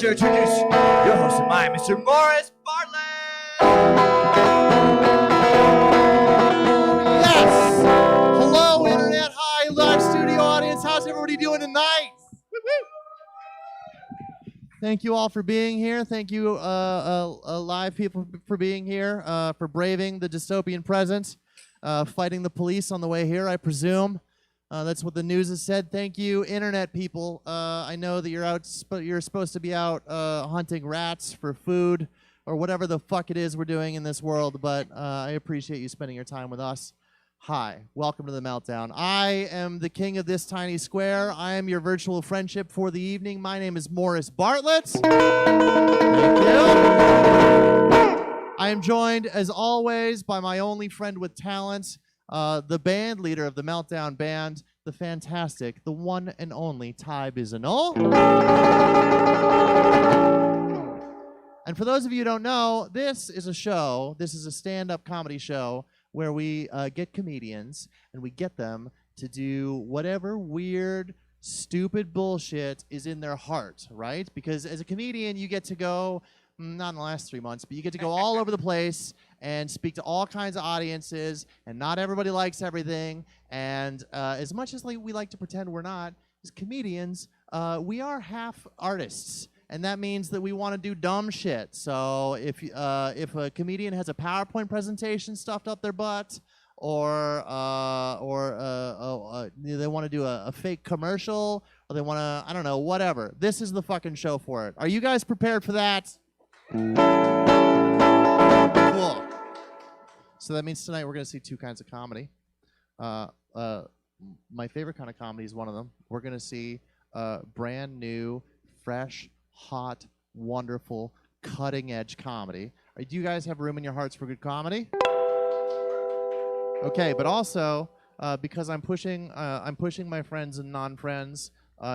pleasure to introduce your host of mine, Mr. Morris Bartlett. Yes! Hello, Internet High Live Studio audience. How's everybody doing tonight? Thank you all for being here. Thank you, live people, for being here, for braving the dystopian present, fighting the police on the way here, I presume. That's what the news has said. Thank you, Internet people. I know that you're supposed to be out hunting rats for food or whatever the fuck it is we're doing in this world, but I appreciate you spending your time with us. Hi, welcome to the Meltdown. I am the king of this tiny square. I am your virtual friendship for the evening. My name is Morris Bartlett. Thank you. I am joined, as always, by my only friend with talent, the band leader of the Meltdown Band, the fantastic, the one and only Ty Bizanol. And for those of you who don't know, this is a stand-up comedy show where we get comedians and we get them to do whatever weird, stupid bullshit is in their heart, right? Because as a comedian, you get to go, not in the last 3 months, but you get to go all over the place and speak to all kinds of audiences, and not everybody likes everything. And as much as we like to pretend we're not, as comedians, we are half artists. And that means that we want to do dumb shit. So if a comedian has a PowerPoint presentation stuffed up their butt, or they want to do a fake commercial, or they want to, I don't know, whatever. This is the fucking show for it. Are you guys prepared for that? Cool. So that means tonight we're going to see two kinds of comedy. My favorite kind of comedy is one of them. We're going to see brand new, fresh, hot, wonderful, cutting-edge comedy. Do you guys have room in your hearts for good comedy? Okay, but also because I'm pushing my friends and non-friends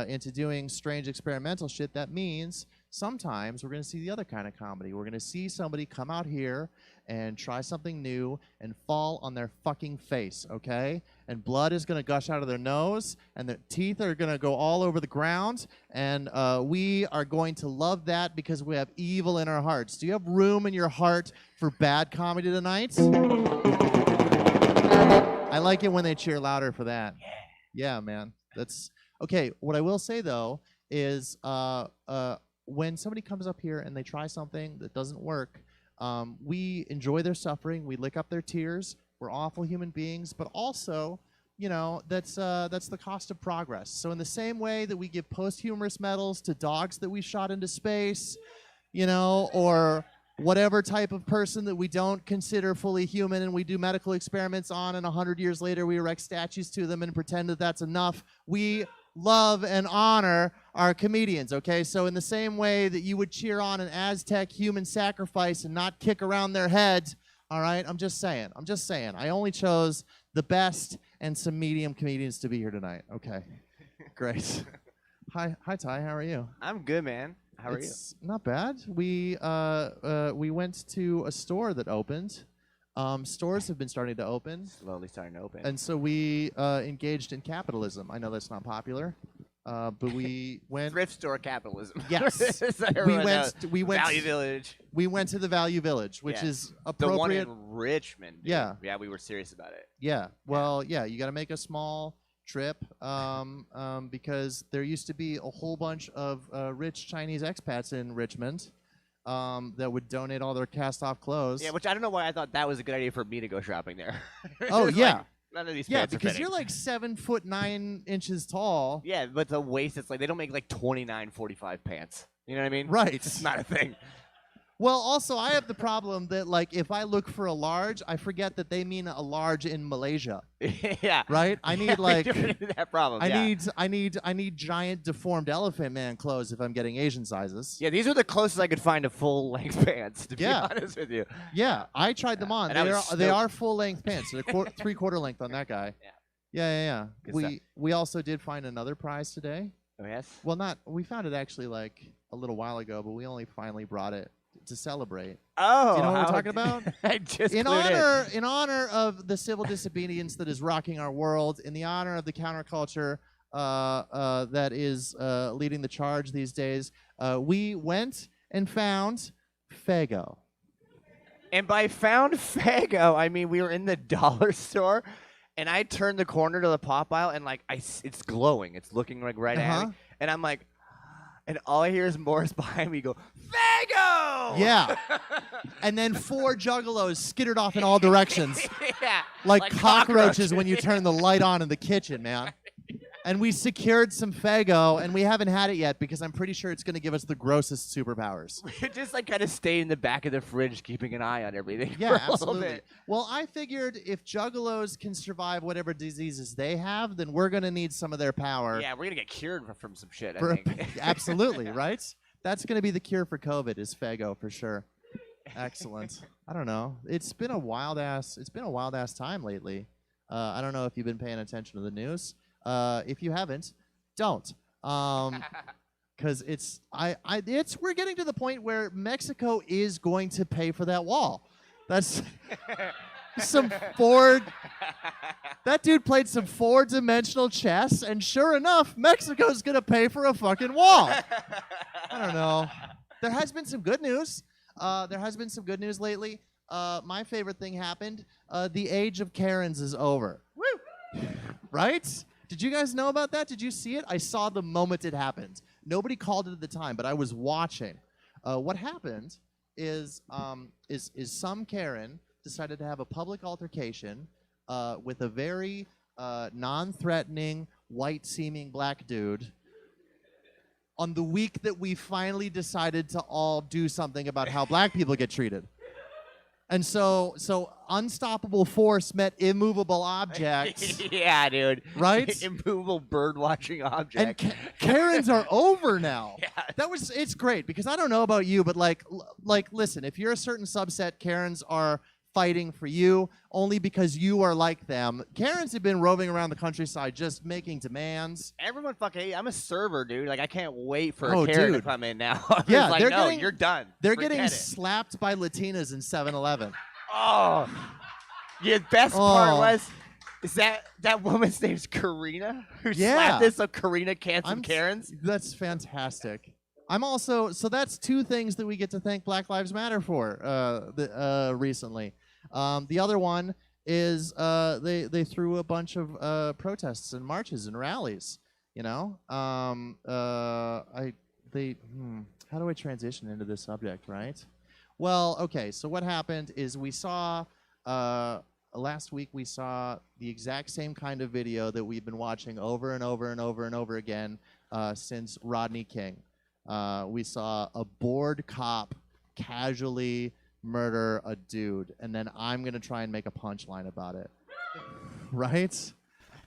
into doing strange experimental shit, that means sometimes we're going to see the other kind of comedy. We're going to see somebody come out here and try something new and fall on their fucking face, okay? And blood is going to gush out of their nose, and their teeth are going to go all over the ground, and we are going to love that because we have evil in our hearts. Do you have room in your heart for bad comedy tonight? I like it when they cheer louder for that. Yeah, man. That's okay. What I will say, though, is when somebody comes up here and they try something that doesn't work, we enjoy their suffering, we lick up their tears, we're awful human beings, but also, you know, that's the cost of progress. So in the same way that we give posthumous medals to dogs that we shot into space, you know, or whatever type of person that we don't consider fully human and we do medical experiments on, and 100 years later we erect statues to them and pretend that that's enough, we love and honor our comedians, okay? So in the same way that you would cheer on an Aztec human sacrifice and not kick around their heads, all right? I'm just saying. I only chose the best and some medium comedians to be here tonight. Okay, great. Hi, Ty, how are you? I'm good, man. How are you? Not bad. We went to a store that opened. Stores have been starting to open. Slowly starting to open. And so we engaged in capitalism. I know that's not popular, but we went... Thrift store capitalism. Yes. So we went Value Village. We went to the Value Village, which is appropriate. The one in Richmond. Dude. Yeah. Yeah, we were serious about it. Yeah. Well, yeah, you got to make a small trip because there used to be a whole bunch of rich Chinese expats in Richmond that would donate all their cast-off clothes. Yeah, which I don't know why I thought that was a good idea for me to go shopping there. Oh, yeah. Like, none of these yeah, pants are because fitting. you're like 7'9" tall. Yeah, but the waist, it's like they don't make like 29.45 pants. You know what I mean? Right. It's not a thing. Well, also, I have the problem that, like, if I look for a large, I forget that they mean a large in Malaysia. Yeah. Right? I need, like... that problem, I need giant deformed elephant man clothes if I'm getting Asian sizes. Yeah, these are the closest I could find to full-length pants, to be honest with you. Yeah, I tried them on. They are full-length pants. They're three-quarter length on that guy. Yeah. We also did find another prize today. Oh, yes? Well, we found it actually, like, a little while ago, but we only finally brought it to celebrate. Oh, do you know what we're talking about? I just in honor of the civil disobedience that is rocking our world, in the honor of the counterculture that is leading the charge these days, we went and found Fago. And by found Fago, I mean we were in the dollar store, and I turned the corner to the pop aisle, and like it's glowing. It's looking like right at me, and I'm like, and all I hear is Morris behind me go, Fago! Yeah. And then 4 juggalos skittered off in all directions. Yeah. Like cockroaches when you turn the light on in the kitchen, man. And we secured some Fago, and we haven't had it yet because I'm pretty sure it's going to give us the grossest superpowers. We just like kind of stayed in the back of the fridge, keeping an eye on everything. Yeah, for a little absolutely. bit. Well, I figured if juggalos can survive whatever diseases they have, then we're going to need some of their power. Yeah, we're gonna get cured from some shit. I think. Absolutely, right? That's going to be the cure for COVID is Fago for sure. Excellent. I don't know. It's been a wild ass time lately. I don't know if you've been paying attention to the news. If you haven't, don't. Because we're getting to the point where Mexico is going to pay for that wall. That's some Ford. That dude played some 4-dimensional chess, and sure enough, Mexico's gonna pay for a fucking wall. I don't know. There has been some good news. Lately. My favorite thing happened. The age of Karens is over. Woo! Right? Did you guys know about that? Did you see it? I saw the moment it happened. Nobody called it at the time, but I was watching. What happened is some Karen decided to have a public altercation with a very non-threatening, white-seeming black dude on the week that we finally decided to all do something about how black people get treated. And so unstoppable force met immovable objects. Yeah, dude. Right? Immovable bird-watching object. And Karens are over now. Yeah. It's great because I don't know about you, but like listen, if you're a certain subset, Karens are fighting for you only because you are like them. Karens have been roving around the countryside just making demands. Everyone fucking, I'm a server, dude. Like, I can't wait for Oh, a Karen dude. to come in now. Yeah, like, they're no, getting- you're done. They're Forget getting it. slapped by Latinas in 7-Eleven. Oh. Yeah, the best Oh. part was, is that woman's name's Karina? Who slapped this so Karina canceled Karens? That's fantastic. I'm also, so that's 2 things that we get to thank Black Lives Matter for recently. The other one is they threw a bunch of protests and marches and rallies. You know, how do I transition into this subject, right? Well, okay. So what happened is we saw last week we saw the exact same kind of video that we've been watching over and over and over and over again since Rodney King. We saw a bored cop casually murder a dude, and then I'm gonna try and make a punchline about it, right?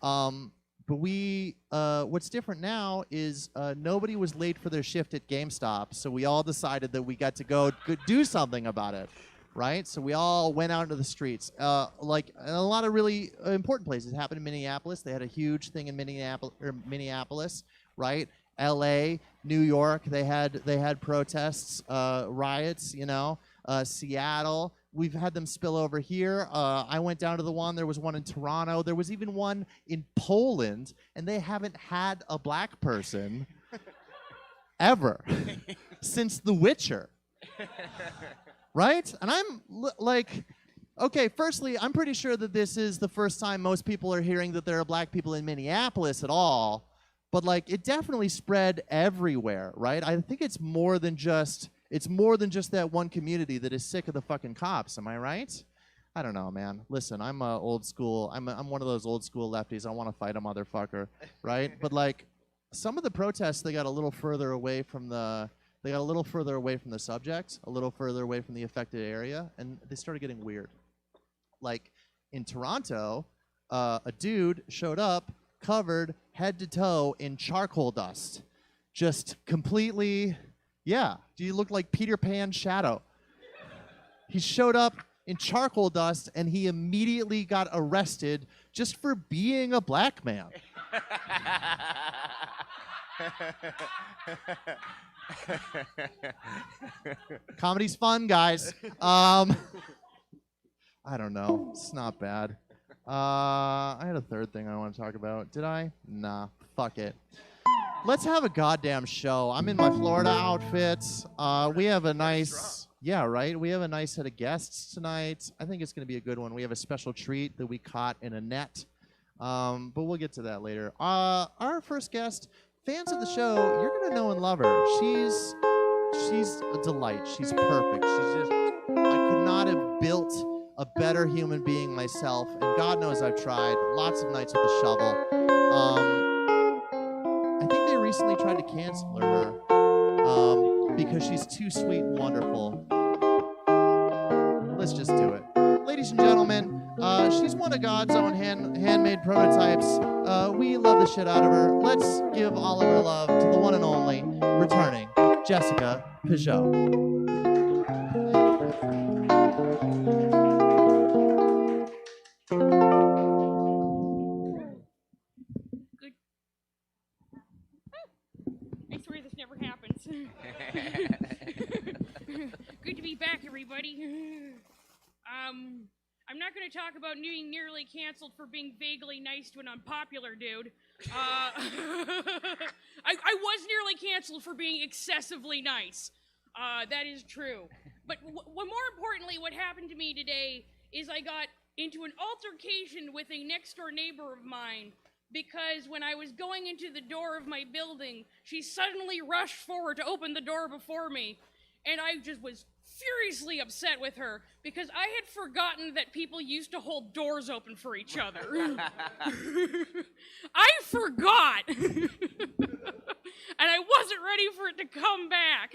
But what's different now is nobody was late for their shift at GameStop, so we all decided that we got to go do something about it, right? So we all went out into the streets, like in a lot of really important places. It happened in Minneapolis. They had a huge thing in Minneapolis, right? L.A., New York. They had protests, riots, you know. Seattle, we've had them spill over here. I went down to the one, there was one in Toronto. There was even one in Poland, and they haven't had a black person ever since The Witcher. Right? And I'm like, okay, firstly, I'm pretty sure that this is the first time most people are hearing that there are black people in Minneapolis at all, but like it definitely spread everywhere, right? I think it's more than just that one community that is sick of the fucking cops. Am I right? I don't know, man. Listen, I'm old school. I'm one of those old school lefties. I want to fight a motherfucker, right? But like, some of the protests, they got a little further away from the subject, a little further away from the affected area, and they started getting weird. Like in Toronto, a dude showed up covered head to toe in charcoal dust, just completely. Yeah, do you look like Peter Pan's shadow? He showed up in charcoal dust, and he immediately got arrested just for being a black man. Comedy's fun, guys. I don't know. It's not bad. I had a third thing I want to talk about. Did I? Nah. Fuck it. Let's have a goddamn show. I'm in my Florida outfit. We have a nice... Yeah, right? We have a nice set of guests tonight. I think it's going to be a good one. We have a special treat that we caught in a net. But we'll get to that later. Our first guest, fans of the show, you're going to know and love her. She's a delight. She's perfect. She's just... I could not have built a better human being myself. And God knows I've tried lots of nights with a shovel. I think they recently tried to cancel her because she's too sweet and wonderful. Let's just do it. Ladies and gentlemen, she's one of God's own handmade prototypes. We love the shit out of her. Let's give all of our love to the one and only, returning, Jessica Peugeot. I swear this never happens. Good to be back, everybody. I'm not going to talk about being nearly canceled for being vaguely nice to an unpopular dude. I was nearly canceled for being excessively nice. That is true. But more importantly, what happened to me today is I got into an altercation with a next-door neighbor of mine because when I was going into the door of my building, she suddenly rushed forward to open the door before me, and I just was furiously upset with her because I had forgotten that people used to hold doors open for each other. I forgot! And I wasn't ready for it to come back.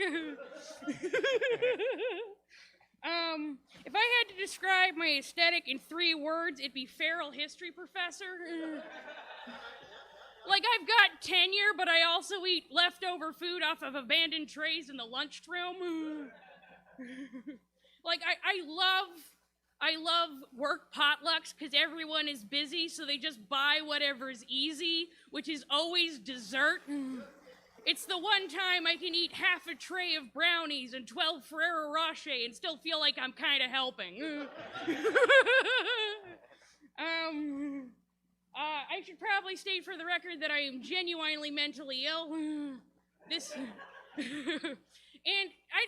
If I had to describe my aesthetic in 3 words, it'd be feral history professor. Like, I've got tenure, but I also eat leftover food off of abandoned trays in the lunchroom. Like, I love work potlucks because everyone is busy, so they just buy whatever's easy, which is always dessert. It's the one time I can eat half a tray of brownies and 12 Ferrero Rocher and still feel like I'm kind of helping. I should probably state for the record that I am genuinely mentally ill. And I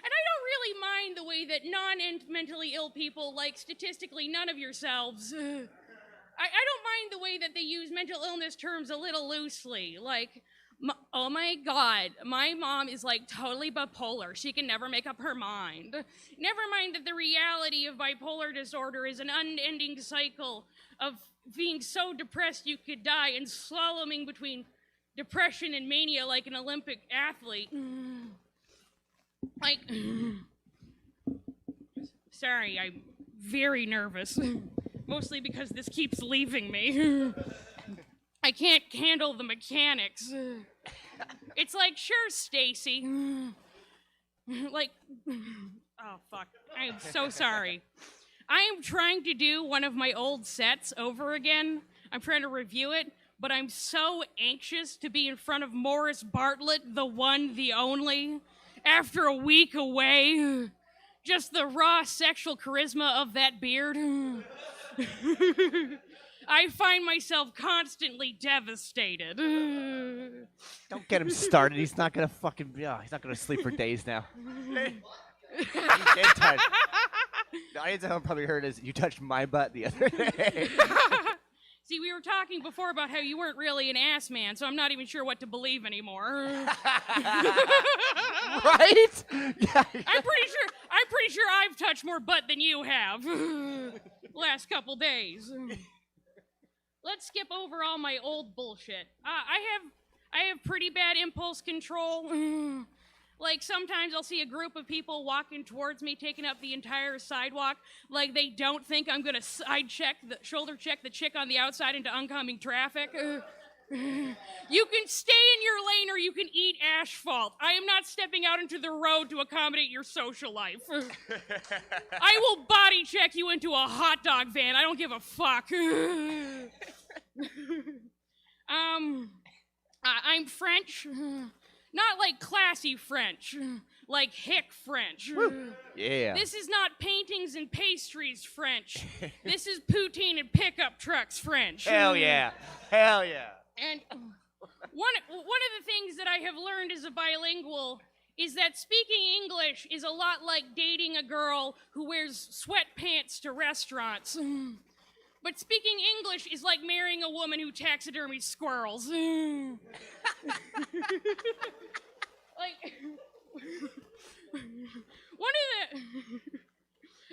don't really mind the way that non-mentally ill people, like statistically none of yourselves, I don't mind the way that they use mental illness terms a little loosely. Like, oh my God, my mom is like totally bipolar. She can never make up her mind. Never mind that the reality of bipolar disorder is an unending cycle of being so depressed you could die and slaloming between depression and mania like an Olympic athlete. Like, sorry, I'm very nervous. Mostly because this keeps leaving me. I can't handle the mechanics. It's like, sure, Stacy. Like, oh, fuck. I am so sorry. I am trying to do one of my old sets over again. I'm trying to review it, but I'm so anxious to be in front of Morris Bartlett, the one, the only, after a week away. Just the raw sexual charisma of that beard. I find myself constantly devastated. Don't get him started. He's not gonna fucking. He's not gonna sleep for days now. He did touch. The audience at home probably heard is you touched my butt the other day. See, we were talking before about how you weren't really an ass man, so I'm not even sure what to believe anymore. Right? Yeah. I'm pretty sure I've touched more butt than you have. Last couple days. Let's skip over all my old bullshit. I have pretty bad impulse control. Like, sometimes I'll see a group of people walking towards me, taking up the entire sidewalk, like they don't think I'm gonna shoulder check the chick on the outside into oncoming traffic. You can stay in your lane or you can eat asphalt. I am not stepping out into the road to accommodate your social life. I will body check you into a hot dog van. I don't give a fuck. I'm French. Not like classy French, like hick French. Yeah. This is not paintings and pastries French. This is poutine and pickup trucks French. Hell yeah. Hell yeah. And one of the things that I have learned as a bilingual is that speaking English is a lot like dating a girl who wears sweatpants to restaurants. But speaking English is like marrying a woman who taxidermies squirrels. Like, one of the...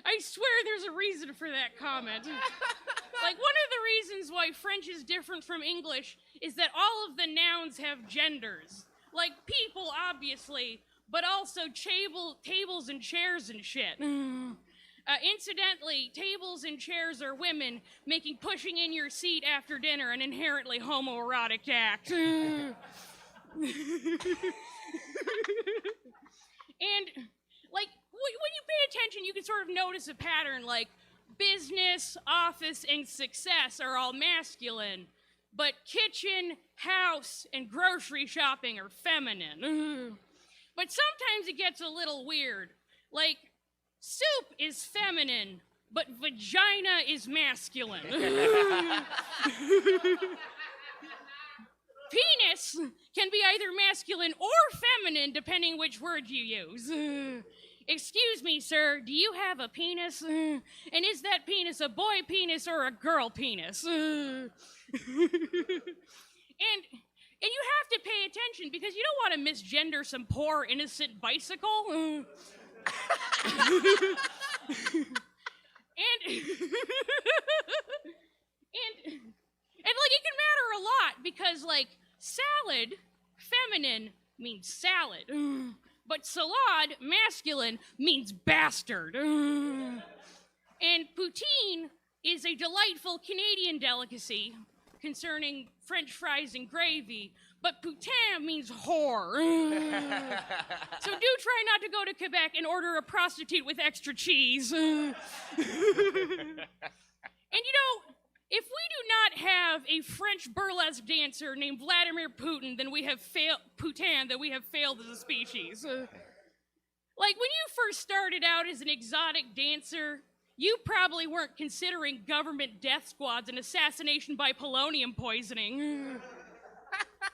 I swear there's a reason for that comment. Like, one of the reasons why French is different from English is that all of the nouns have genders. Like people, obviously, but also tables and chairs and shit. Incidentally, tables and chairs are women making pushing in your seat after dinner an inherently homoerotic act. And, like, when you pay attention, you can sort of notice a pattern, like, business, office, and success are all masculine, but kitchen, house, and grocery shopping are feminine. But sometimes it gets a little weird. Like, soup is feminine, but vagina is masculine. Penis can be either masculine or feminine, depending which word you use. Excuse me, sir, do you have a penis? And is that penis a boy penis or a girl penis? And you have to pay attention because you don't want to misgender some poor innocent bicycle. And like it can matter a lot because like salad, feminine means salad. But salad, masculine, means bastard. And poutine is a delightful Canadian delicacy concerning French fries and gravy, but putain means whore. So do try not to go to Quebec and order a prostitute with extra cheese. And you know, if we do not have a French burlesque dancer named Vladimir Putin, then we have failed as a species. Like, when you first started out as an exotic dancer, you probably weren't considering government death squads and assassination by polonium poisoning.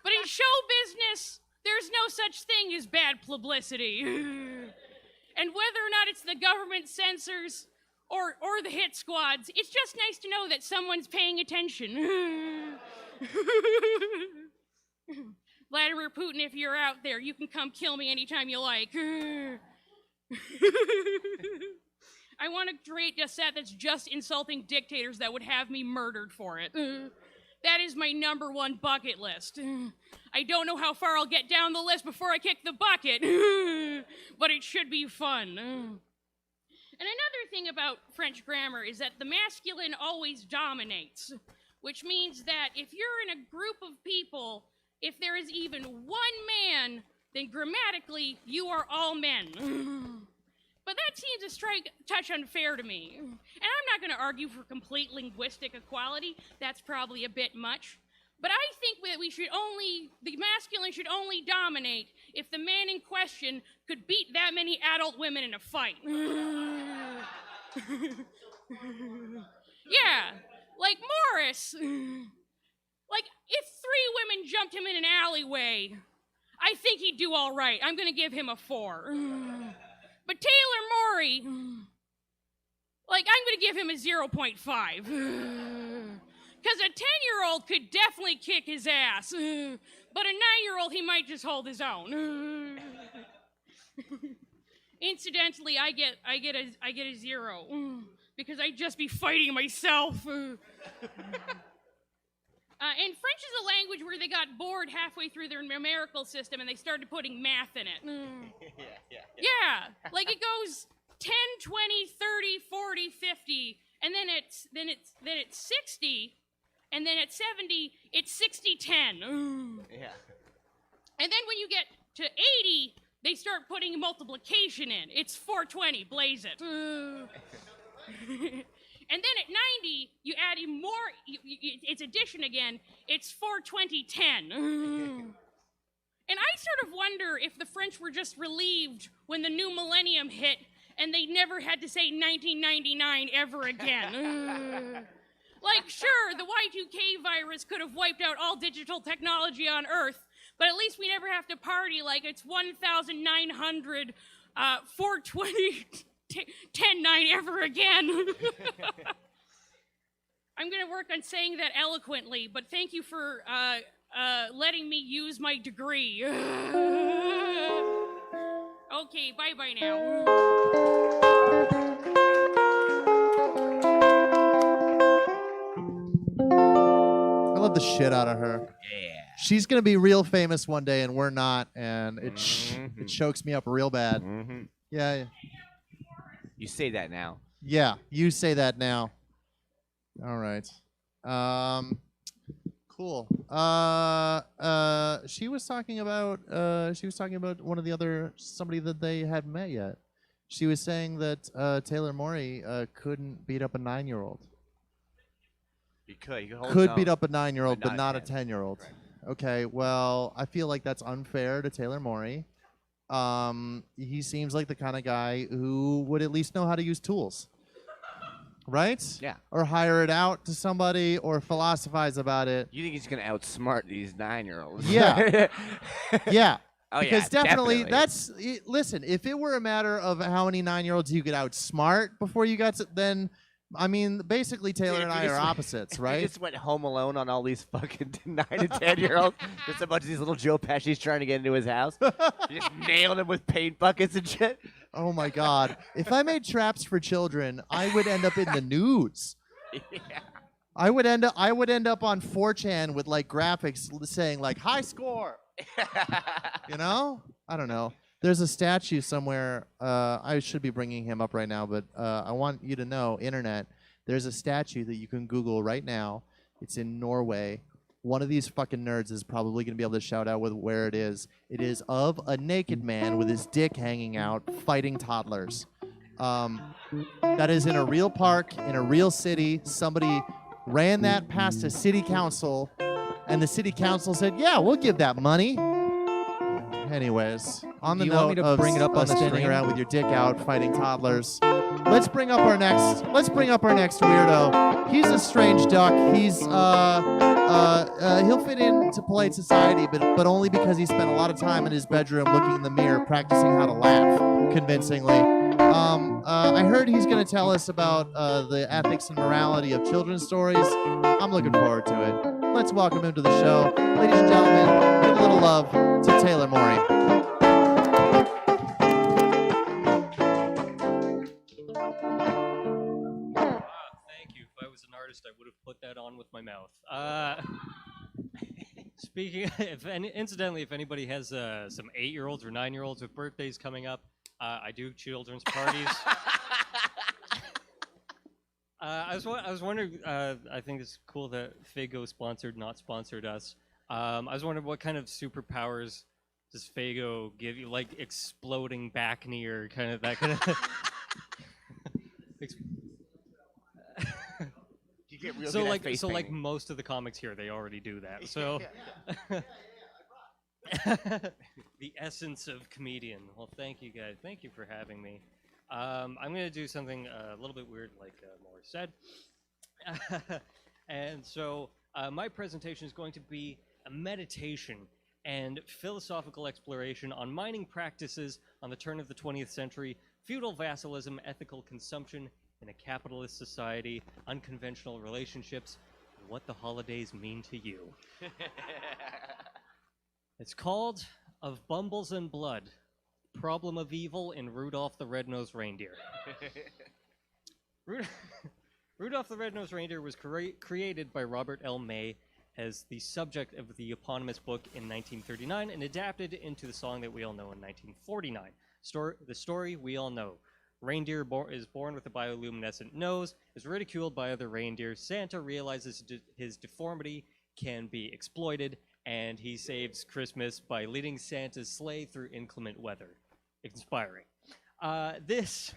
But in show business, there's no such thing as bad publicity. And whether or not it's the government censors or the hit squads, it's just nice to know that someone's paying attention. Vladimir Putin, if you're out there, you can come kill me anytime you like. I want to create a set that's just insulting dictators that would have me murdered for it. That is my #1 bucket list. I don't know how far I'll get down the list before I kick the bucket, but it should be fun. And another thing about French grammar is that the masculine always dominates, which means that if you're in a group of people, if there is even one man, then grammatically you are all men. But that seems a touch unfair to me. And I'm not going to argue for complete linguistic equality. That's probably a bit much. But I think that the masculine should only dominate if the man in question could beat that many adult women in a fight. Yeah, like Morris. Like, if 3 women jumped him in an alleyway, I think he'd do all right. I'm going to give him a 4. But Taylor Morey, like, I'm going to give him a 0.5. Because a 10-year-old could definitely kick his ass, but a 9-year-old, he might just hold his own. Incidentally, I get a 0 because I'd just be fighting myself. And French is a language where they got bored halfway through their numerical system and they started putting math in it. Yeah, like it goes 10, 20, 30, 40, 50, and then it's 60, and then at 70, it's 60, 10. Yeah. And then when you get to 80, they start putting multiplication in. It's 420, blaze it. And then at 90, you add even more, it's addition again, it's 420, 10. And And I sort of wonder if the French were just relieved when the new millennium hit and they never had to say 1999 ever again. Like, sure, the Y2K virus could have wiped out all digital technology on Earth, but at least we never have to party like it's 1,900, 420, 10-9 ever again. I'm going to work on saying that eloquently, but thank you for letting me use my degree. Okay, bye-bye now. I love the shit out of her. Yeah. She's gonna be real famous one day, and we're not, and it chokes me up real bad. Yeah, You say that now. yeah. You say that now. All right. Cool. She was talking about one of the other somebody that they hadn't met yet. She was saying that Taylor Morey couldn't beat up a 9-year-old. He could. He could hold Could his beat own. up a 9-year-old, but but not not a a 10-year-old. Okay, well, I feel like that's unfair to Taylor Morey. He seems like the kind of guy who would at least know how to use tools. Right? Yeah. Or hire it out to somebody or philosophize about it. You think he's gonna outsmart these 9-year-olds? Yeah. Yeah. Oh, because yeah, definitely, definitely. listen, if it were a matter of how many 9-year-olds you could outsmart before you got to, then, I mean, basically Taylor Dude, and if I you are just- opposites, He right? just went Home Alone on all these fucking 9 to 10-year-olds. Just a bunch of these little Joe Pesci's trying to get into his house. He just nailed him with paint buckets and shit. Oh my God. If I made traps for children, I would end up in the news. Yeah. I would end up on 4chan with like graphics saying like high score. You know? I don't know. There's a statue somewhere. I should be bringing him up right now, but I want you to know, internet, there's a statue that you can Google right now. It's in Norway. One of these fucking nerds is probably going to be able to shout out with where it is. It is of a naked man with his dick hanging out fighting toddlers. That is in a real park, in a real city. Somebody ran that past a city council, and the city council said, yeah, we'll give that money. Anyways, on the Do you want me note to of bring it up on the standing stream? around with your dick out fighting toddlers, let's bring up our next weirdo. He's a strange duck. He's he'll fit into polite society, but only because he spent a lot of time in his bedroom looking in the mirror practicing how to laugh convincingly. I heard he's going to tell us about the ethics and morality of children's stories. I'm looking forward to it. Let's welcome him to the show. Ladies and gentlemen, give a little love to Taylor Morey. Thank you. If I was an artist, I would have put that on with my mouth. Speaking, incidentally, if anybody has some 8-year-olds or 9-year-olds with birthdays coming up, I do children's parties. I was wondering. I think it's cool that Fago not sponsored us. I was wondering what kind of superpowers does Fago give you, like exploding back knee or kind of that kind of. You get real So good at like, face so like painting. most of the comics here, they already do that. So. The essence of comedian. Well, thank you guys. Thank you for having me. I'm going to do something a little bit weird, like Morris said. And so my presentation is going to be a meditation and philosophical exploration on mining practices on the turn of the 20th century, feudal vassalism, ethical consumption in a capitalist society, unconventional relationships, and what the holidays mean to you. It's called Of Bumbles and Blood, Problem of Evil in Rudolph the Red-Nosed Reindeer. Rudolph the Red-Nosed Reindeer was created by Robert L. May as the subject of the eponymous book in 1939 and adapted into the song that we all know in 1949. The story we all know. Reindeer is born with a bioluminescent nose, is ridiculed by other reindeer. Santa realizes his deformity can be exploited, and he saves Christmas by leading Santa's sleigh through inclement weather. Inspiring. This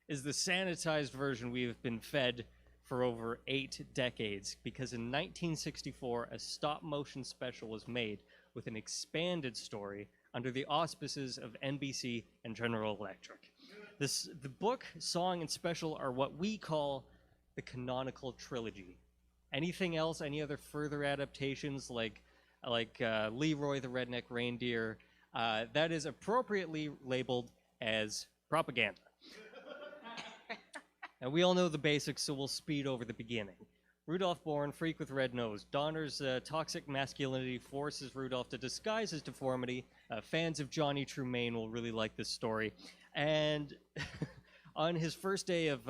is the sanitized version we have been fed for over 8 decades, because in 1964, a stop-motion special was made with an expanded story under the auspices of NBC and General Electric. The book, song, and special are what we call the canonical trilogy. Anything else, any other further adaptations like Leroy the Redneck Reindeer, that is appropriately labeled as propaganda. And we all know the basics, so we'll speed over the beginning. Rudolph born, freak with red nose. Donner's toxic masculinity forces Rudolph to disguise his deformity. Fans of Johnny Tremaine will really like this story. And on his first day of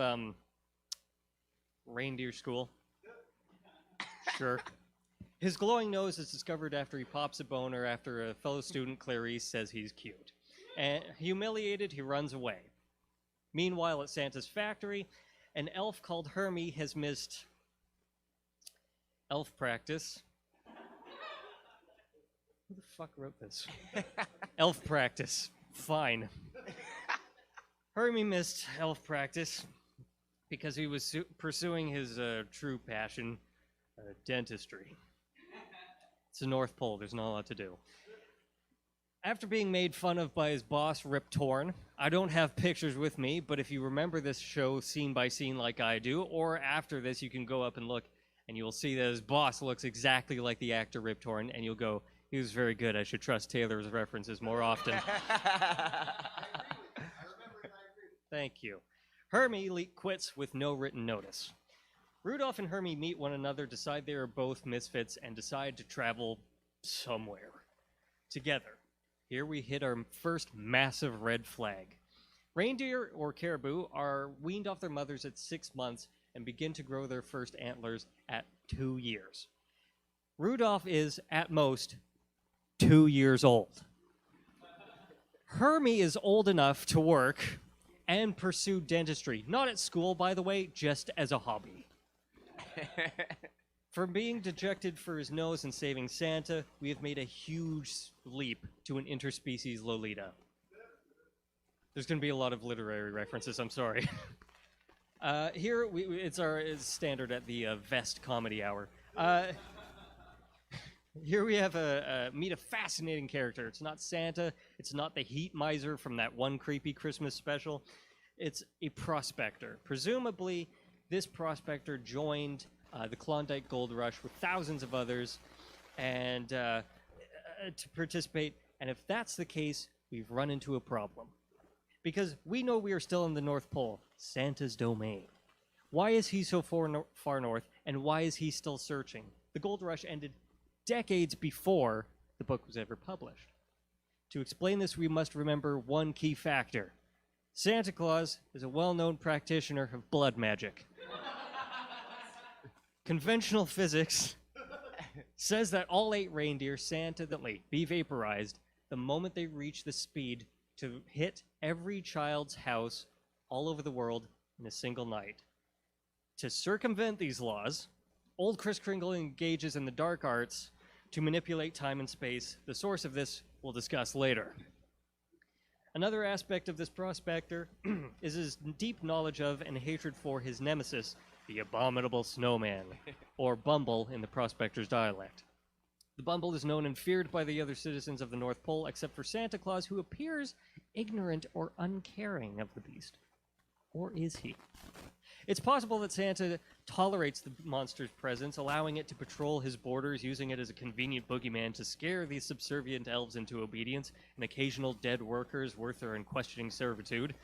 reindeer school, sure, his glowing nose is discovered after he pops a boner after a fellow student, Clarice, says he's cute. And humiliated, he runs away. Meanwhile, at Santa's factory, an elf called Hermie has missed elf practice. Who the fuck wrote this? Elf practice. Fine. Hermie missed elf practice because he was pursuing his true passion, dentistry. It's the North Pole. There's not a lot to do. After being made fun of by his boss, Rip Torn, I don't have pictures with me, but if you remember this show scene by scene like I do, or after this, you can go up and look, and you will see that his boss looks exactly like the actor Rip Torn, and you'll go, he was very good. I should trust Taylor's references more often. Thank you. Hermie quits with no written notice. Rudolph and Hermie meet one another, decide they are both misfits, and decide to travel somewhere together. Here we hit our first massive red flag. Reindeer, or caribou, are weaned off their mothers at 6 months and begin to grow their first antlers at 2 years. Rudolph is, at most, 2 years old. Hermie is old enough to work and pursue dentistry. Not at school, by the way, just as a hobby. From being dejected for his nose and saving Santa, we have made a huge leap to an interspecies Lolita. There's going to be a lot of literary references, I'm sorry. Here, it's standard at the Vest Comedy Hour. Here we have meet a fascinating character. It's not Santa. It's not the heat miser from that one creepy Christmas special. It's a prospector. Presumably, this prospector joined the Klondike Gold Rush with thousands of others and to participate. And if that's the case, we've run into a problem. Because we know we are still in the North Pole, Santa's domain. Why is he so far north, and why is he still searching? The Gold Rush ended decades before the book was ever published. To explain this, we must remember one key factor. Santa Claus is a well-known practitioner of blood magic. Conventional physics says that all 8 reindeer Santa that be vaporized the moment they reach the speed to hit every child's house all over the world in a single night. To circumvent these laws, old Kris Kringle engages in the dark arts to manipulate time and space. The source of this we'll discuss later. Another aspect of this prospector is his deep knowledge of and hatred for his nemesis, the abominable snowman, or Bumble in the prospector's dialect. The Bumble is known and feared by the other citizens of the North Pole, except for Santa Claus, who appears ignorant or uncaring of the beast. Or is he? It's possible that Santa tolerates the monster's presence, allowing it to patrol his borders, using it as a convenient boogeyman to scare these subservient elves into obedience, and occasional dead workers worth their unquestioning servitude.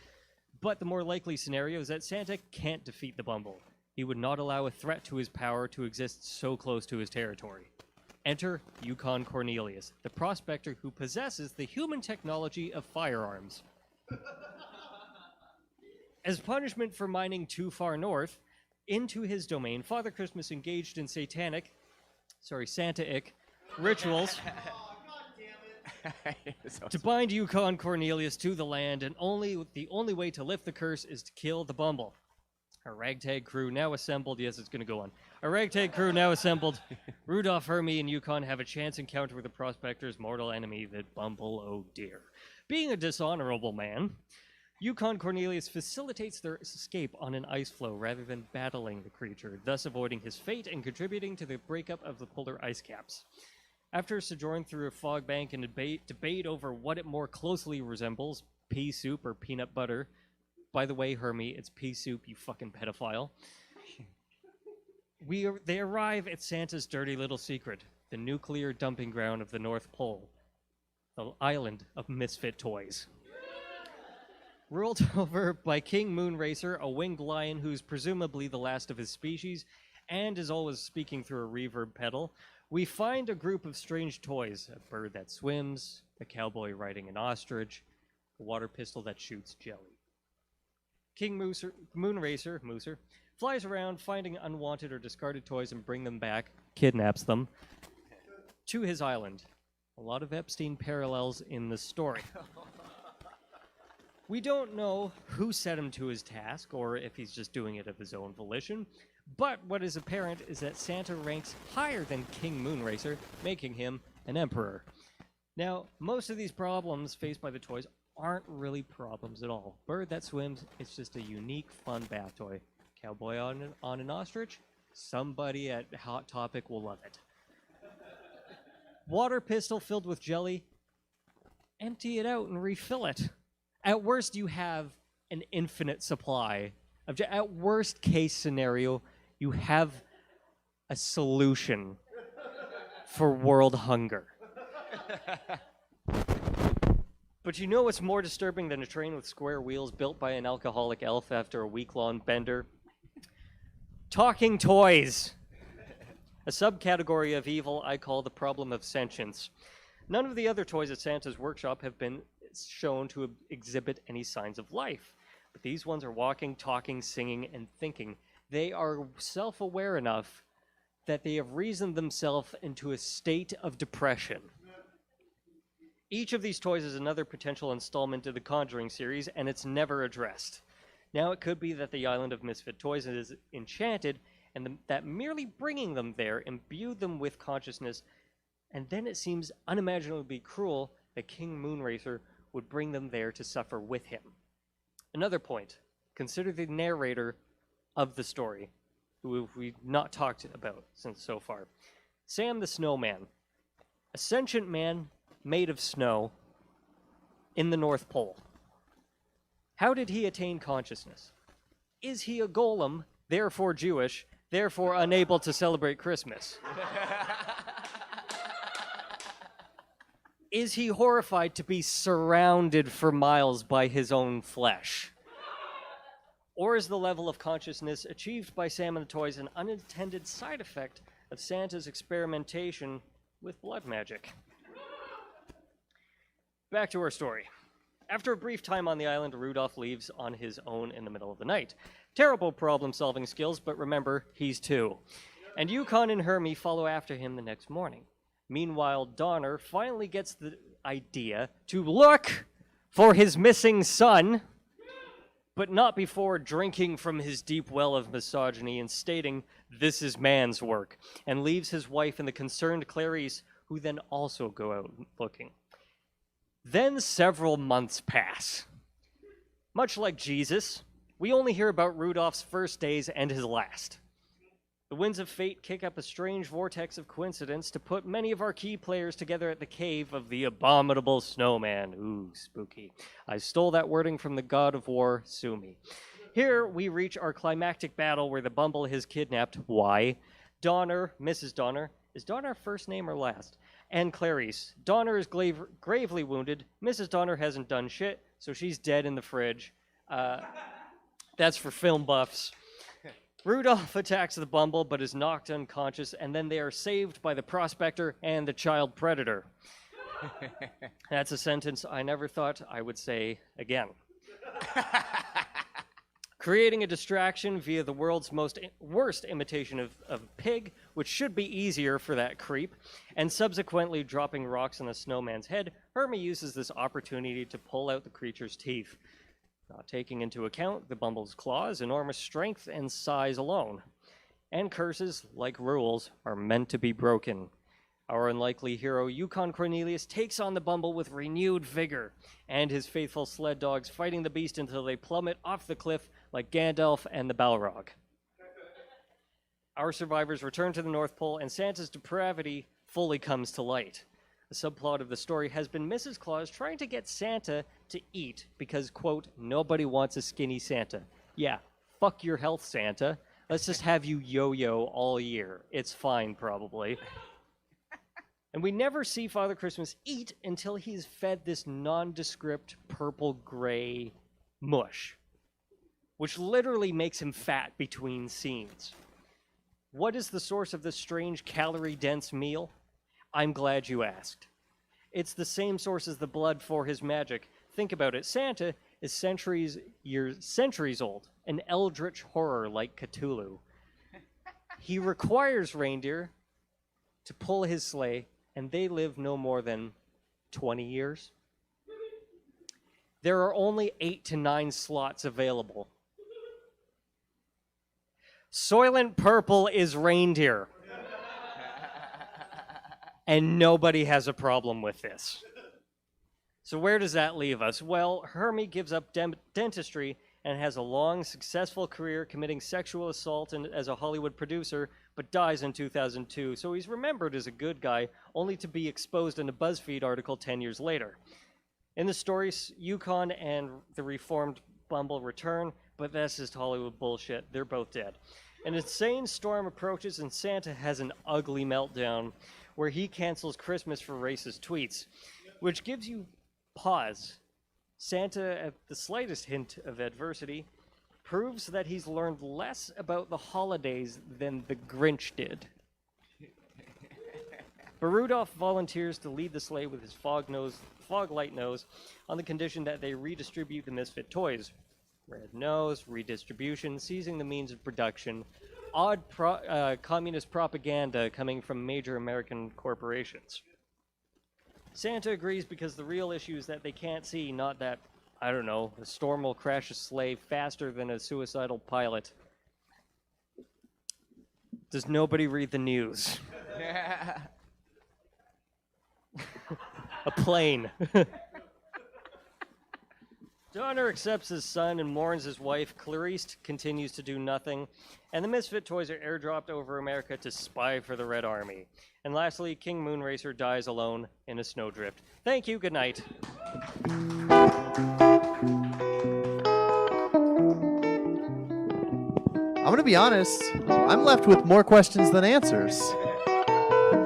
But the more likely scenario is that Santa can't defeat the Bumble. He would not allow a threat to his power to exist so close to his territory. Enter Yukon Cornelius, the prospector who possesses the human technology of firearms. As punishment for mining too far north, into his domain, Father Christmas engaged in Santa-ic rituals to bind Yukon Cornelius to the land, and the only way to lift the curse is to kill the Bumble. A ragtag crew now assembled. Yes, it's going to go on. A ragtag crew now assembled. Rudolph, Hermie, and Yukon have a chance encounter with the prospector's mortal enemy, the Bumble. Oh dear. Being a dishonorable man, Yukon Cornelius facilitates their escape on an ice floe rather than battling the creature, thus avoiding his fate and contributing to the breakup of the polar ice caps. After sojourning through a fog bank and debate over what it more closely resembles, pea soup or peanut butter. By the way, Hermie, it's pea soup, you fucking pedophile. They arrive at Santa's dirty little secret, the nuclear dumping ground of the North Pole, the island of misfit toys. Ruled over by King Moonracer, a winged lion who's presumably the last of his species and is always speaking through a reverb pedal, we find a group of strange toys, a bird that swims, a cowboy riding an ostrich, a water pistol that shoots jelly. King Moonracer, flies around finding unwanted or discarded toys and bring them back, kidnaps them, to his island. A lot of Epstein parallels in the story. We don't know who set him to his task or if he's just doing it of his own volition, but what is apparent is that Santa ranks higher than King Moonracer, making him an emperor. Now, most of these problems faced by the toys aren't really problems at all. Bird that swims, it's just a unique, fun bath toy. Cowboy on an ostrich, somebody at Hot Topic will love it. Water pistol filled with jelly, empty it out and refill it. At worst, you have an infinite supply of at worst case scenario, you have a solution for world hunger. But you know what's more disturbing than a train with square wheels built by an alcoholic elf after a week-long bender? Talking toys. A subcategory of evil I call the problem of sentience. None of the other toys at Santa's workshop have been shown to exhibit any signs of life. But these ones are walking, talking, singing, and thinking. They are self-aware enough that they have reasoned themselves into a state of depression. Each of these toys is another potential installment of the Conjuring series, and it's never addressed. Now it could be that the island of misfit toys is enchanted, and that merely bringing them there imbued them with consciousness, and then it seems unimaginably cruel that King Moonracer would bring them there to suffer with him. Another point, consider the narrator of the story, who we've not talked about since so far. Sam the Snowman, a sentient man made of snow in the North Pole. How did he attain consciousness? Is he a golem, therefore Jewish, therefore unable to celebrate Christmas? Is he horrified to be surrounded for miles by his own flesh? Or is the level of consciousness achieved by Sam and the Toys an unintended side effect of Santa's experimentation with blood magic? Back to our story. After a brief time on the island, Rudolph leaves on his own in the middle of the night. Terrible problem-solving skills, but remember, he's 2. And Yukon and Hermie follow after him the next morning. Meanwhile, Donner finally gets the idea to look for his missing son, but not before drinking from his deep well of misogyny and stating, "This is man's work," and leaves his wife and the concerned Clarice, who then also go out looking. Then several months pass. Much like Jesus, we only hear about Rudolph's first days and his last. The winds of fate kick up a strange vortex of coincidence to put many of our key players together at the cave of the abominable snowman. Ooh, spooky. I stole that wording from the god of war, sue me. Here we reach our climactic battle where the Bumble has kidnapped, why? Donner, Mrs. Donner. Is Donner first name or last? And Clarice. Donner is gravely wounded. Mrs. Donner hasn't done shit, so she's dead in the fridge. That's for film buffs. Rudolph attacks the Bumble, but is knocked unconscious, and then they are saved by the prospector and the child predator. That's a sentence I never thought I would say again. Creating a distraction via the world's worst imitation of pig, which should be easier for that creep, and subsequently dropping rocks on the snowman's head, Hermie uses this opportunity to pull out the creature's teeth, not taking into account the Bumble's claws, enormous strength, and size alone. And curses, like rules, are meant to be broken. Our unlikely hero, Yukon Cornelius, takes on the Bumble with renewed vigor, and his faithful sled dogs fighting the beast until they plummet off the cliff like Gandalf and the Balrog. Our survivors return to the North Pole, and Santa's depravity fully comes to light. The subplot of the story has been Mrs. Claus trying to get Santa to eat because, quote, nobody wants a skinny Santa. Yeah, fuck your health, Santa. Let's just have you yo-yo all year. It's fine, probably. And we never see Father Christmas eat until he's fed this nondescript purple-gray mush, which literally makes him fat between scenes. What is the source of this strange calorie-dense meal? I'm glad you asked. It's the same source as the blood for his magic. Think about it. Santa is centuries old, an eldritch horror like Cthulhu. He requires reindeer to pull his sleigh, and they live no more than 20 years. There are only 8 to 9 slots available. Soylent Purple is reindeer. And nobody has a problem with this. So where does that leave us? Well, Hermie gives up dentistry and has a long, successful career committing sexual assault as a Hollywood producer, but dies in 2002. So he's remembered as a good guy, only to be exposed in a BuzzFeed article 10 years later. In the story, Yukon and the reformed Bumble return, but that's just Hollywood bullshit. They're both dead. An insane storm approaches and Santa has an ugly meltdown where he cancels Christmas for racist tweets, which gives you pause. Santa, at the slightest hint of adversity, proves that he's learned less about the holidays than the Grinch did. But Rudolph volunteers to lead the sleigh with his fog light nose on the condition that they redistribute the misfit toys. Red nose, redistribution, seizing the means of production, odd communist propaganda coming from major American corporations. Santa agrees because the real issue is that they can't see, not that, I don't know, a storm will crash a sleigh faster than a suicidal pilot. Does nobody read the news? A plane. Donner accepts his son and mourns his wife. Clarice continues to do nothing. And the Misfit toys are airdropped over America to spy for the Red Army. And lastly, King Moonracer dies alone in a snowdrift. Thank you, good night. I'm going to be honest, I'm left with more questions than answers.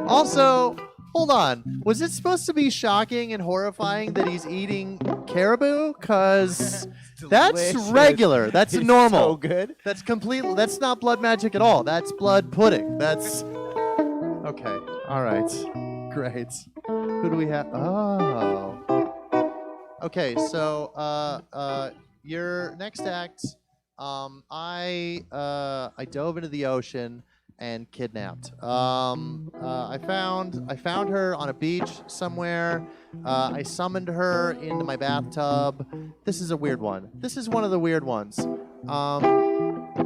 Also, hold on. Was it supposed to be shocking and horrifying that he's eating caribou? Because that's regular. That's It's normal. so good. That's completely. That's not blood magic at all. That's blood pudding. That's okay. All right. Great. Who do we have? Oh. Okay. So, your next act. I dove into the ocean and kidnapped. I found her on a beach somewhere. I summoned her into my bathtub. This is a weird one. This is one of the weird ones.